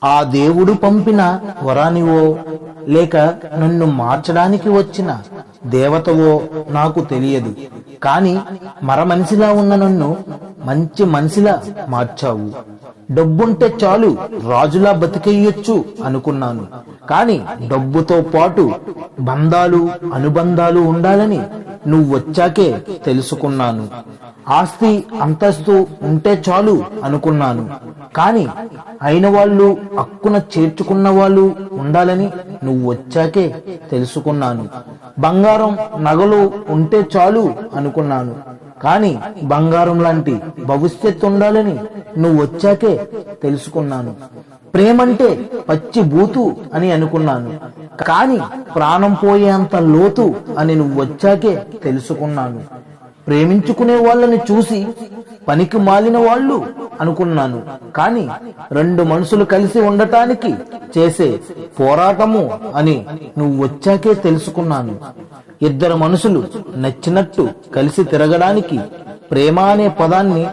ఆ దేవుడు పంపిన వరానివో లేక నన్ను మార్చడానికి వచ్చిన దేవతవో నాకు తెలియదు. కాని మరమనిషిలా ఉన్న నన్ను మంచి మనిషిలా మార్చావు. డబ్బుంటే చాలు రాజులా బతికేయొచ్చు అనుకున్నాను. కాని డబ్బుతో పాటు బంధాలు అనుబంధాలు ఉండాలని నువ్వొచ్చాకే తెలుసుకున్నాను. ఆస్తి అంతస్తు ఉంటే చాలు అనుకున్నాను. కాని అయిన వాళ్ళు హక్కున చేర్చుకున్న వాళ్ళు ఉండాలని నువ్వొచ్చాకే తెలుసుకున్నాను. బంగారం నగలు ఉంటే చాలు అనుకున్నాను. కాని బంగారం లాంటి భవిష్యత్తు ఉండాలని నువ్వొచ్చాకే తెలుసుకున్నాను. ప్రేమంటే పచ్చి బూతు అని అనుకున్నాను. కాని ప్రాణం పోయేంత లోతు అని నువ్వొచ్చాకే తెలుసుకున్నాను. ప్రేమించుకునే వాళ్ళని చూసి పనికి మాలిన వాళ్ళు అనుకున్నాను. కాని రెండు మనుషులు కలిసి ఉండటానికి చేసే పోరాటము అని నువ్వొచ్చాకే తెలుసుకున్నాను. ఇద్దరు మనుషులు నచ్చినట్టు కలిసి తిరగడానికి ప్రేమ అనే పదాన్ని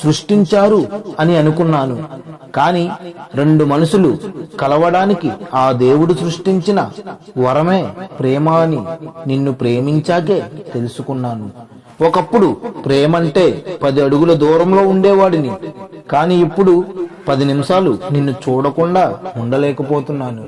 సృష్టించారు అని అనుకున్నాను. కాని రెండు మనుషులు కలవడానికి ఆ దేవుడు సృష్టించిన వరమే ప్రేమ అని నిన్ను ప్రేమించాకే తెలుసుకున్నాను. ఒకప్పుడు ప్రేమంటే 10 అడుగుల దూరంలో ఉండేవాడిని. కాని ఇప్పుడు 10 నిమిషాలు నిన్ను చూడకుండా ఉండలేకపోతున్నాను.